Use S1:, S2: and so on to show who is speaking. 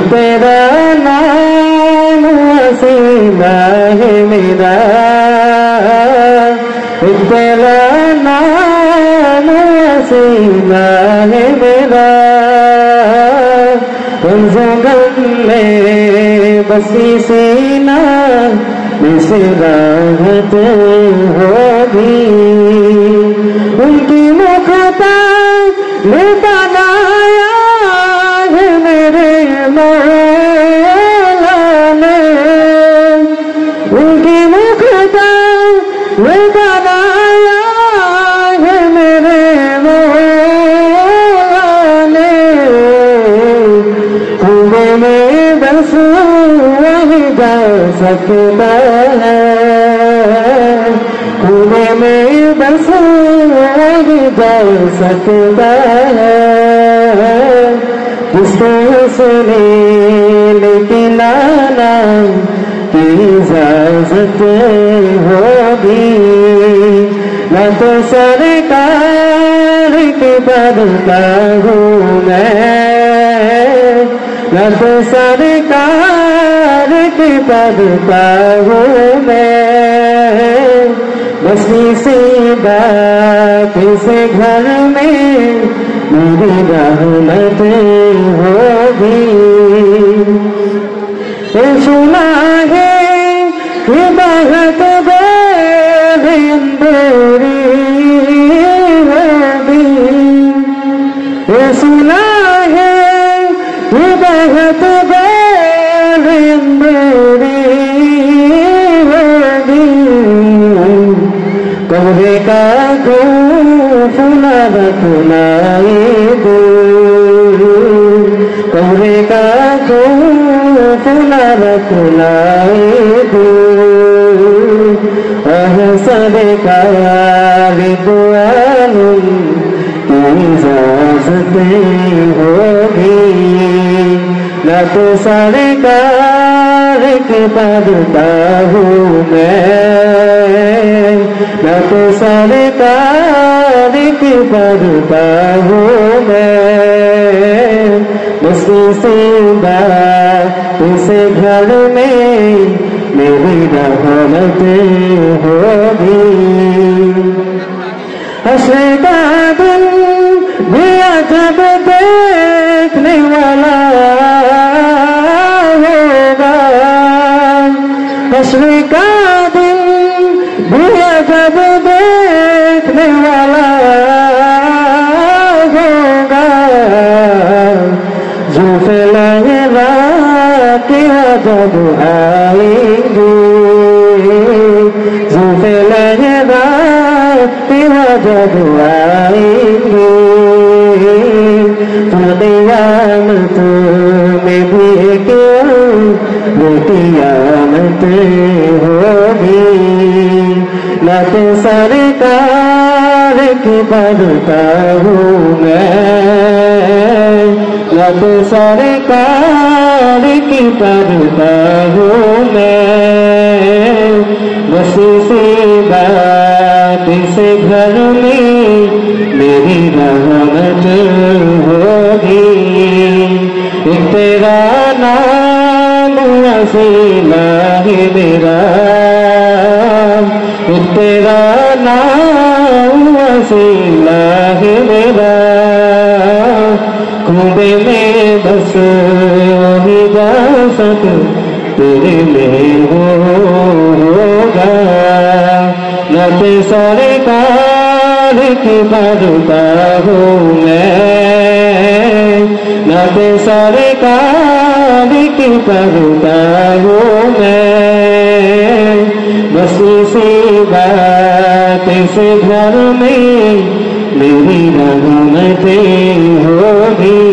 S1: तेरा नाम वसीला है मेरा, तेरा नाम वसीला है मेरा। जंगल में बसी सीना से राहत होगी, उनकी मुखता बताया है मेरे मौला ने, उनकी मुखता बताया है मेरे मौला ने। कुएं में बस वही जा सकता है, कुएं में बस वही जा सकता है। जिसको उसने लेकिन लाना की इजाजत होगी, न तो सरकार के बनता हूँ मैं, न तो सरकार के बनता हूँ मैं। बस इसी बात से घर में मेरी रहमत होगी। सुना है कि बहुत अंधेरी होगी, सुना है कि बहुत अंधेरी होगी। कमरे का फूला रखनाई दूर, कमरे का फूला रखनाई दूर। सरकार दुआनुम की इजाजत होगी, न तो सरकार के पढ़ता हूँ मैं, न तो सरकार के पढ़ता हूँ मैं। बस इसी बात से घर में मेरी रहमत होगी। हश्र का दिन भी अजब देखने वाला होगा, हश्र का दिन भी अजब देखने वाला होगा। ज़ुल्फ़े लहरा के जब आएंगे, ज़ुल्फ़े लहरा के जब आएंगे, तो क़यामत में भी क्यों वो क़यामत होगी। न तो सरकार की पढ़ता हूँ मैं, न तो सरकार की पढ़ता हूँ मैं। बस इसी बात से घर में मेरी रहमत होगी। तेरा नाम वसीला है मेरा, तेरा नाम वसीला है मेरा। कुएं में बस वही जा सक तेरे में होगा, न तो सरकार की पढ़ता हूँ मैं, न तो सरकार की पढ़ता हूँ मैं। बस इसी बात से घर में मेरी रहमत होगी।